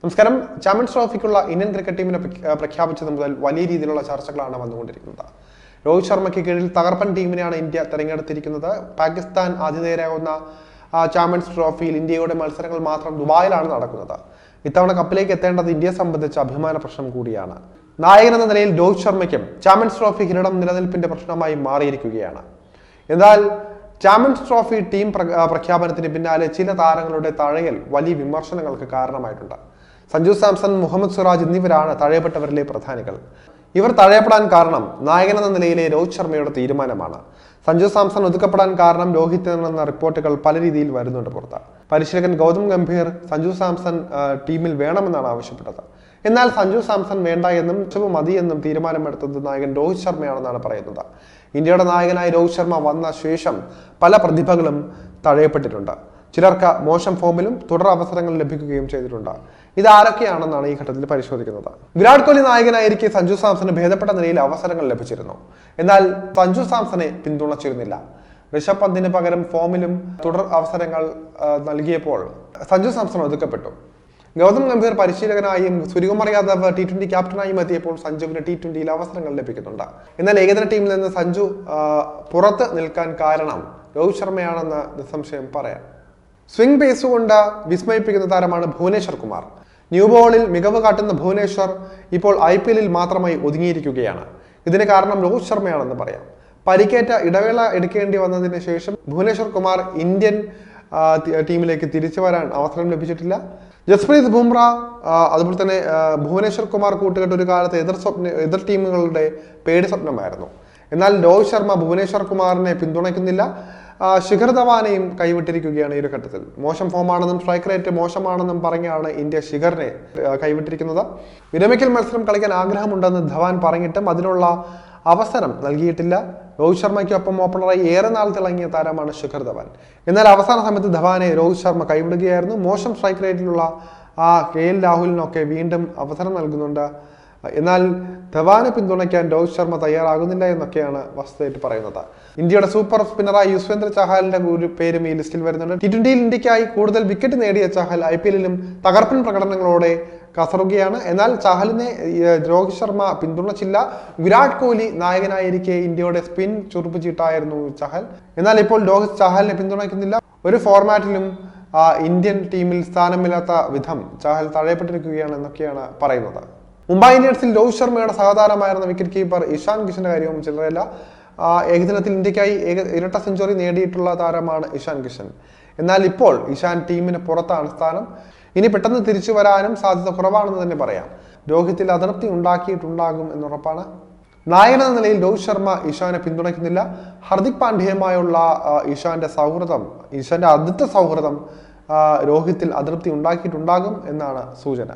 നമസ്കാരം. Champions ട്രോഫിക്കുള്ള Indian cricket ടീമിനെ പ്രഖ്യാപിച്ചത് മുതൽ വലിയ രീതിയിലുള്ള ചർച്ചകളാണ് വന്നുകൊണ്ടിരിക്കുന്നത്. രോഹിത് ശർമ്മയ്ക്ക് കീഴിൽ തകർപ്പൻ ടീമിനെയാണ് ഇന്ത്യ തെരഞ്ഞെടുത്തിരിക്കുന്നത്. പാകിസ്ഥാൻ ആതിഥേയരാകുന്ന ചാമ്പ്യൻസ് ട്രോഫിയിൽ ഇന്ത്യയുടെ മത്സരങ്ങൾ മാത്രം ദുബായിലാണ് നടക്കുന്നത്. ഇത്തവണ കപ്പിലേക്ക് എത്തേണ്ടത് ഇന്ത്യയെ സംബന്ധിച്ച അഭിമാന പ്രശ്നം കൂടിയാണ്. നായകൻ എന്ന നിലയിൽ രോഹിത് ശർമ്മയ്ക്കും ചാമ്പ്യൻസ് ട്രോഫി കിരീടം നിലനിൽപ്പിന്റെ പ്രശ്നമായി മാറിയിരിക്കുകയാണ്. എന്നാൽ ചാമ്പ്യൻസ് ട്രോഫി ടീം പ്രഖ്യാപനത്തിന് പിന്നാലെ ചില താരങ്ങളുടെ തഴയൽ വലിയ വിമർശനങ്ങൾക്ക് കാരണമായിട്ടുണ്ട്. സഞ്ജു സാംസൺ, മുഹമ്മദ് സിറാജ് എന്നിവരാണ് തഴയപ്പെട്ടവരിലെ പ്രധാനികൾ. ഇവർ തഴയപ്പെടാൻ കാരണം നായകൻ എന്ന നിലയിലെ രോഹിത് ശർമ്മയുടെ തീരുമാനമാണ്. സഞ്ജു സാംസൺ ഒതുക്കപ്പെടാൻ കാരണം രോഹിത് എന്ന റിപ്പോർട്ടുകൾ പല രീതിയിൽ വരുന്നുണ്ട് പുറത്ത്. പരിശീലകൻ ഗൗതം ഗംഭീർ സഞ്ജു സാംസൺ ടീമിൽ വേണമെന്നാണ് ആവശ്യപ്പെട്ടത്. എന്നാൽ സഞ്ജു സാംസൺ വേണ്ട എന്നും മതി എന്നും തീരുമാനമെടുത്തത് നായകൻ രോഹിത് ശർമ്മയാണെന്നാണ് പറയുന്നത്. ഇന്ത്യയുടെ നായകനായി രോഹിത് ശർമ്മ വന്ന ശേഷം പല പ്രതിഭകളും തഴയപ്പെട്ടിട്ടുണ്ട്. ചിലർക്ക് മോശം ഫോമിലും തുടർ അവസരങ്ങൾ ലഭിക്കുകയും ചെയ്തിട്ടുണ്ട്. ഇത് ആരൊക്കെയാണെന്നാണ് ഈ ഘട്ടത്തിൽ പരിശോധിക്കുന്നത്. വിരാട് കോഹ്ലി നായകനായിരിക്കെ സഞ്ജു സാംസന് ഭേദപ്പെട്ട നിലയിൽ അവസരങ്ങൾ ലഭിച്ചിരുന്നു. എന്നാൽ സഞ്ജു സാംസനെ പിന്തുണച്ചിരുന്നില്ല. ഋഷഭ് പന്തിന് പകരം ഫോമിലും തുടർ അവസരങ്ങൾ നൽകിയപ്പോൾ സഞ്ജു സാംസൺ ഒതുക്കപ്പെട്ടു. ഗൗതം ഗംഭീർ പരിശീലകനായും സൂര്യകുമാർ യാദവ് T20 ക്യാപ്റ്റനായും എത്തിയപ്പോൾ സഞ്ജുവിന് T20യിൽ അവസരങ്ങൾ ലഭിക്കുന്നുണ്ട്. എന്നാൽ ഏകദിന ടീമിൽ നിന്ന് സഞ്ജു പുറത്ത് നിൽക്കാൻ കാരണം രോഹിത് ശർമ്മയാണെന്ന് നിസ്സംശയം പറയാം. സ്വിംഗ് പേസ് കൊണ്ട് വിസ്മയിപ്പിക്കുന്ന താരമാണ് ഭുവനേശ്വർ കുമാർ. ന്യൂ ബോളിൽ മികവ് കാട്ടുന്ന ഭുവനേശ്വർ ഇപ്പോൾ IPL മാത്രമായി ഒതുങ്ങിയിരിക്കുകയാണ്. ഇതിന് കാരണം രോഹിത് ശർമ്മയാണെന്ന് പറയാം. പരിക്കേറ്റ ഇടവേള എടുക്കേണ്ടി വന്നതിന് ശേഷം ഭുവനേശ്വർ കുമാർ ഇന്ത്യൻ ടീമിലേക്ക് തിരിച്ചു വരാൻ അവസരം ലഭിച്ചിട്ടില്ല. ജസ്പ്രീത് ബുംറ അതുപോലെ തന്നെ ഭുവനേശ്വർ കുമാർ കൂട്ടുകെട്ട് ഒരു കാലത്ത് എതിർ ടീമുകളുടെ പേടി സ്വപ്നമായിരുന്നു. എന്നാൽ രോഹിത് ശർമ്മ ഭുവനേശ്വർ കുമാറിനെ പിന്തുണയ്ക്കുന്നില്ല. ശിഖർ ധവാനെയും കൈവിട്ടിരിക്കുകയാണ് ഈ ഒരു ഘട്ടത്തിൽ. മോശം ഫോമാണെന്നും സ്ട്രൈക്ക് റേറ്റ് മോശമാണെന്നും പറഞ്ഞാണ് ഇന്ത്യ ശിഖറിനെ കൈവിട്ടിരിക്കുന്നത്. വിരമിക്കൽ മത്സരം കളിക്കാൻ ആഗ്രഹമുണ്ടെന്ന് ധവാൻ പറഞ്ഞിട്ടും അതിനുള്ള അവസരം നൽകിയിട്ടില്ല. രോഹിത് ശർമ്മയ്ക്കൊപ്പം ഓപ്പണറായി ഏറെ നാൾ തിളങ്ങിയ താരമാണ് ശിഖർ ധവാൻ. എന്നാൽ അവസാന സമയത്ത് ധവാനെ രോഹിത് ശർമ്മ കൈവിടുകയായിരുന്നു. മോശം സ്ട്രൈക്ക് റേറ്റിലുള്ള KL രാഹുലിനൊക്കെ വീണ്ടും അവസരം നൽകുന്നുണ്ട്. എന്നാൽ ധവാനെ പിന്തുണയ്ക്കാൻ രോഹിത് ശർമ്മ തയ്യാറാകുന്നില്ല എന്നൊക്കെയാണ് വസ്തുതയായിട്ട് പറയുന്നത്. ഇന്ത്യയുടെ സൂപ്പർ സ്പിന്നറായ യുസ്വേന്ദ്ര ചഹാലിന്റെ പേരും ഈ ലിസ്റ്റിൽ വരുന്നുണ്ട്. T20യിൽ ഇന്ത്യക്കായി കൂടുതൽ വിക്കറ്റ് നേടിയ ചഹൽ IPL തകർപ്പൻ പ്രകടനങ്ങളോടെ കസറുകയാണ്. എന്നാൽ ചഹലിനെ രോഹിത് ശർമ്മ പിന്തുണച്ചില്ല. വിരാട് കോഹ്ലി നായകനായിരിക്കെ ഇന്ത്യയുടെ സ്പിൻ ചുറുപ്പുചീട്ടായിരുന്നു ചഹൽ. എന്നാൽ ഇപ്പോൾ രോഹിത് ചഹലിനെ പിന്തുണയ്ക്കുന്നില്ല. ഒരു ഫോർമാറ്റിലും ഇന്ത്യൻ ടീമിൽ സ്ഥാനമില്ലാത്ത വിധം ചഹൽ തഴയപ്പെട്ടിരിക്കുകയാണ് എന്നൊക്കെയാണ് പറയുന്നത്. മുംബൈ ഇന്ത്യൻസിൽ രോഹിത് ശർമ്മയുടെ സഹതാരമായിരുന്ന വിക്കറ്റ് കീപ്പർ ഇഷാൻ കിഷന്റെ കാര്യവും ചില്ലറയല്ല. ഏകദിനത്തിൽ ഇന്ത്യക്കായി ഇരട്ട സെഞ്ചുറി നേടിയിട്ടുള്ള താരമാണ് ഇഷാൻ കിഷൻ. എന്നാൽ ഇപ്പോൾ ഇഷാൻ ടീമിന് പുറത്താണ് സ്ഥാനം. ഇനി പെട്ടെന്ന് തിരിച്ചു വരാനും സാധ്യത കുറവാണെന്ന് തന്നെ പറയാം. രോഹിത്തിൽ അതൃപ്തി ഉണ്ടാക്കിയിട്ടുണ്ടാകും എന്നുറപ്പാണ്. നായകൻ എന്ന നിലയിൽ രോഹിത് ശർമ്മ ഇഷാനെ പിന്തുണയ്ക്കുന്നില്ല. ഹർദിക് പാണ്ഡ്യയുമായുള്ള ഇഷാന്റെ ആദ്യത്തെ സൗഹൃദം രോഹിത്തിൽ അതൃപ്തി ഉണ്ടാക്കിയിട്ടുണ്ടാകും എന്നാണ് സൂചന.